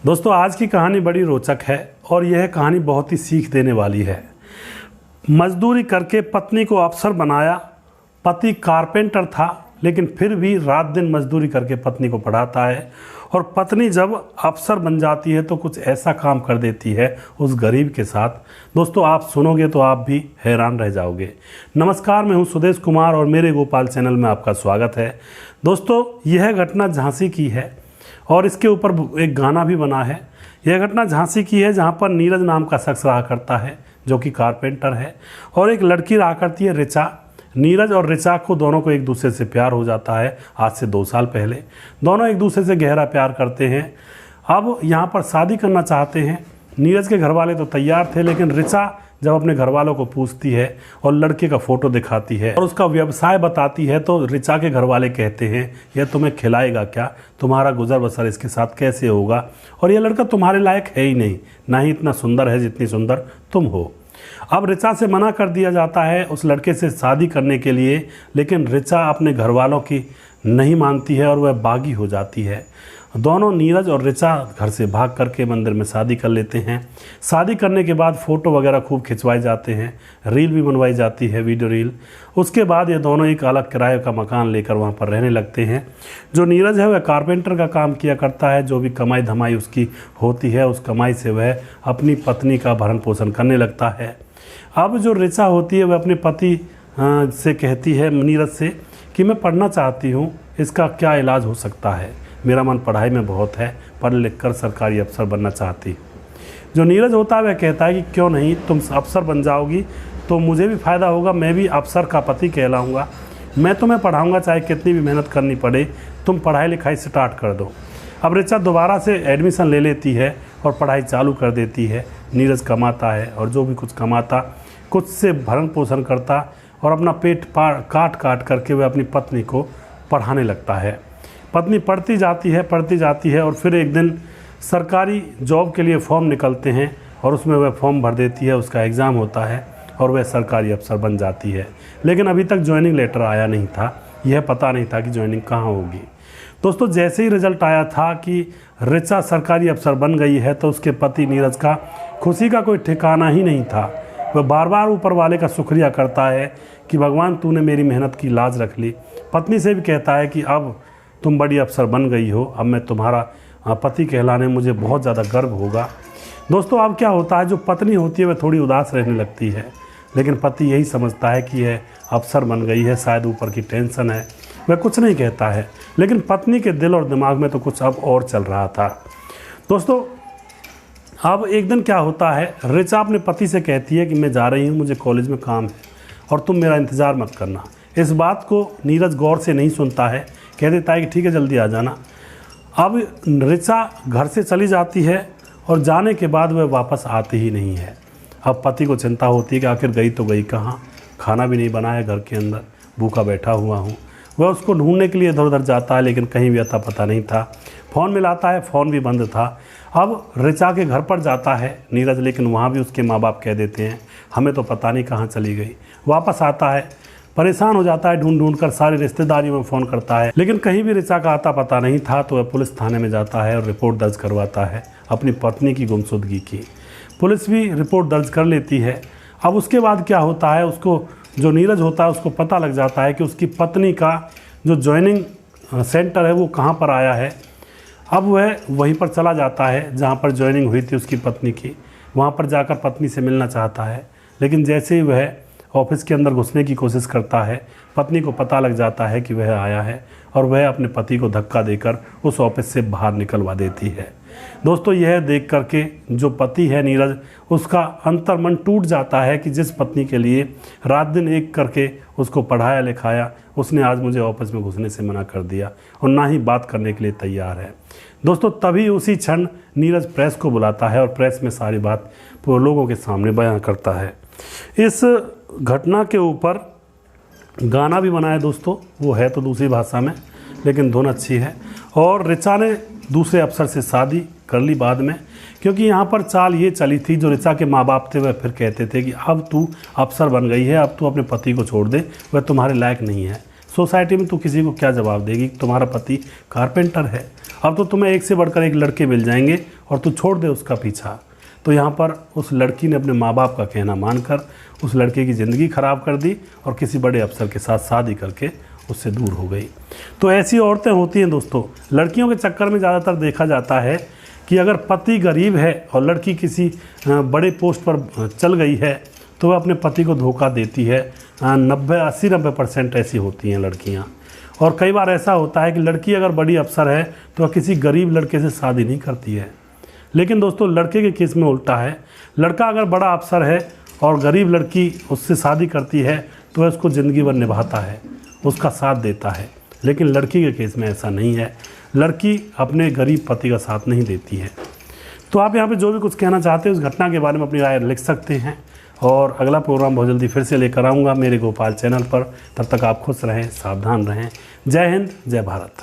दोस्तों आज की कहानी बड़ी रोचक है और यह कहानी बहुत ही सीख देने वाली है। मजदूरी करके पत्नी को अफसर बनाया। पति कारपेंटर था लेकिन फिर भी रात दिन मजदूरी करके पत्नी को पढ़ाता है और पत्नी जब अफसर बन जाती है तो कुछ ऐसा काम कर देती है उस गरीब के साथ। दोस्तों आप सुनोगे तो आप भी हैरान रह जाओगे। नमस्कार, मैं हूं सुदेश कुमार और मेरे गोपाल चैनल में आपका स्वागत है। दोस्तों यह घटना झांसी की है और इसके ऊपर एक गाना भी बना है। यह घटना झांसी की है जहां पर नीरज नाम का शख्स रहा करता है जो कि कारपेंटर है और एक लड़की रहा करती है ऋचा। नीरज और ऋचा को दोनों को एक दूसरे से प्यार हो जाता है आज से 2 साल पहले। दोनों एक दूसरे से गहरा प्यार करते हैं। अब यहाँ पर शादी करना चाहते हैं। नीरज के घर वाले तो तैयार थे लेकिन ऋचा जब अपने घर वालों को पूछती है और लड़के का फ़ोटो दिखाती है और उसका व्यवसाय बताती है तो ऋचा के घर वाले कहते हैं यह तुम्हें खिलाएगा क्या, तुम्हारा गुजर बसर इसके साथ कैसे होगा, और यह लड़का तुम्हारे लायक है ही नहीं, ना ही इतना सुंदर है जितनी सुंदर तुम हो। अब ऋचा से मना कर दिया जाता है उस लड़के से शादी करने के लिए, लेकिन ऋचा अपने घर वालों की नहीं मानती है और वह बागी हो जाती है। दोनों नीरज और ऋचा घर से भाग करके मंदिर में शादी कर लेते हैं। शादी करने के बाद फ़ोटो वगैरह खूब खिंचवाए जाते हैं, रील भी बनवाई जाती है, वीडियो रील। उसके बाद ये दोनों एक अलग किराए का मकान लेकर वहाँ पर रहने लगते हैं। जो नीरज है वह कारपेंटर का काम किया करता है। जो भी कमाई धमाई उसकी होती है उस कमाई से वह अपनी पत्नी का भरण पोषण करने लगता है। अब जो ऋचा होती है वह अपने पति से कहती है नीरज से कि मैं पढ़ना चाहती हूँ, इसका क्या इलाज हो सकता है, मेरा मन पढ़ाई में बहुत है, पढ़ लिख कर सरकारी अफसर बनना चाहती हूँ। जो नीरज होता है वह कहता है कि क्यों नहीं, तुम अफसर बन जाओगी तो मुझे भी फ़ायदा होगा, मैं भी अफसर का पति कहलाऊँगा, मैं तुम्हें पढ़ाऊँगा चाहे कितनी भी मेहनत करनी पड़े, तुम पढ़ाई लिखाई स्टार्ट कर दो। अब ऋचा दोबारा से एडमिशन ले लेती है और पढ़ाई चालू कर देती है। नीरज कमाता है और जो भी कुछ कमाता कुछ से भरण पोषण करता और अपना पेट काट काट करके वह अपनी पत्नी को पढ़ाने लगता है। पत्नी पढ़ती जाती है और फिर एक दिन सरकारी जॉब के लिए फॉर्म निकलते हैं और उसमें वह फॉर्म भर देती है, उसका एग्ज़ाम होता है और वह सरकारी अफसर बन जाती है। लेकिन अभी तक ज्वाइनिंग लेटर आया नहीं था, यह पता नहीं था कि ज्वाइनिंग कहाँ होगी। दोस्तों जैसे ही रिजल्ट आया था कि ऋचा सरकारी अफसर बन गई है तो उसके पति नीरज का खुशी का कोई ठिकाना ही नहीं था। वह बार बार ऊपर वाले का शुक्रिया करता है कि भगवान तूने मेरी मेहनत की लाज रख ली। पत्नी से भी कहता है कि अब तुम बड़ी अफसर बन गई हो, अब मैं तुम्हारा पति कहलाने मुझे बहुत ज़्यादा गर्व होगा। दोस्तों अब क्या होता है, जो पत्नी होती है वह थोड़ी उदास रहने लगती है, लेकिन पति यही समझता है कि यह अफसर बन गई है, शायद ऊपर की टेंशन है, वह कुछ नहीं कहता है। लेकिन पत्नी के दिल और दिमाग में तो कुछ अब और चल रहा था। दोस्तों अब एक दिन क्या होता है, ऋचा अपने पति से कहती है कि मैं जा रही हूँ, मुझे कॉलेज में काम है और तुम मेरा इंतज़ार मत करना। इस बात को नीरज गौर से नहीं सुनता है, कह देता है कि ठीक है जल्दी आ जाना। अब ऋचा घर से चली जाती है और जाने के बाद वह वापस आती ही नहीं है। अब पति को चिंता होती है कि आखिर गई तो गई कहाँ, खाना भी नहीं बनाया, घर के अंदर भूखा बैठा हुआ हूँ। वह उसको ढूंढने के लिए इधर उधर जाता है लेकिन कहीं भी अता पता नहीं था। फ़ोन मिलाता है, फ़ोन भी बंद था। अब ऋचा के घर पर जाता है नीरज, लेकिन वहाँ भी उसके माँ बाप कह देते हैं हमें तो पता नहीं कहाँ चली गई। वापस आता है, परेशान हो जाता है, ढूंढ कर सारी रिश्तेदारियों में फ़ोन करता है लेकिन कहीं भी ऋचा का आता पता नहीं था। तो वह पुलिस थाने में जाता है और रिपोर्ट दर्ज करवाता है अपनी पत्नी की गुमशुदगी की। पुलिस भी रिपोर्ट दर्ज कर लेती है। अब उसके बाद क्या होता है, उसको जो नीरज होता है उसको पता लग जाता है कि उसकी पत्नी का जो ज्वाइनिंग सेंटर है वो कहाँ पर आया है। अब वह वहीं पर चला जाता है जहाँ पर ज्वाइनिंग हुई थी उसकी पत्नी की। वहाँ पर जाकर पत्नी से मिलना चाहता है लेकिन जैसे ही वह ऑफिस के अंदर घुसने की कोशिश करता है, पत्नी को पता लग जाता है कि वह आया है और वह अपने पति को धक्का देकर उस ऑफिस से बाहर निकलवा देती है। दोस्तों यह देख करके जो पति है नीरज, उसका अंतर्मन टूट जाता है कि जिस पत्नी के लिए रात दिन एक करके उसको पढ़ाया लिखाया, उसने आज मुझे ऑफिस में घुसने से मना कर दिया और ना ही बात करने के लिए तैयार है। दोस्तों तभी उसी क्षण नीरज प्रेस को बुलाता है और प्रेस में सारी बात लोगों के सामने बयां करता है। इस घटना के ऊपर गाना भी बनाया दोस्तों, वो है तो दूसरी भाषा में लेकिन धुन अच्छी है। और ऋचा ने दूसरे अफसर से शादी कर ली बाद में, क्योंकि यहाँ पर चाल ये चली थी, जो ऋचा के माँ बाप थे वह फिर कहते थे कि अब तू अफसर बन गई है, अब तू अपने पति को छोड़ दे, वह तुम्हारे लायक नहीं है, सोसाइटी में तू किसी को क्या जवाब देगी, तुम्हारा पति कारपेंटर है। अब तो तुम्हें एक से बढ़कर एक लड़के मिल जाएंगे और तू छोड़ दे उसका पीछा। तो यहाँ पर उस लड़की ने अपने माँ बाप का कहना मानकर उस लड़के की ज़िंदगी ख़राब कर दी और किसी बड़े अफसर के साथ शादी करके उससे दूर हो गई। तो ऐसी औरतें होती हैं दोस्तों। लड़कियों के चक्कर में ज़्यादातर देखा जाता है कि अगर पति गरीब है और लड़की किसी बड़े पोस्ट पर चल गई है तो वह अपने पति को धोखा देती है। 80-90% ऐसी होती हैं लड़कियां। और कई बार ऐसा होता है कि लड़की अगर बड़ी अफसर है तो वह किसी गरीब लड़के से शादी नहीं करती है। लेकिन दोस्तों लड़के के केस में उल्टा है। लड़का अगर बड़ा अफसर है और गरीब लड़की उससे शादी करती है तो वह उसको ज़िंदगी भर निभाता है, उसका साथ देता है। लेकिन लड़की के केस में ऐसा नहीं है। लड़की अपने गरीब पति का साथ नहीं देती है। तो आप यहाँ पे जो भी कुछ कहना चाहते हैं उस घटना के बारे में अपनी राय लिख सकते हैं। और अगला प्रोग्राम बहुत जल्दी फिर से लेकर आऊँगा मेरे गोपाल चैनल पर। तब तक आप खुश रहें, सावधान रहें। जय हिंद, जय भारत।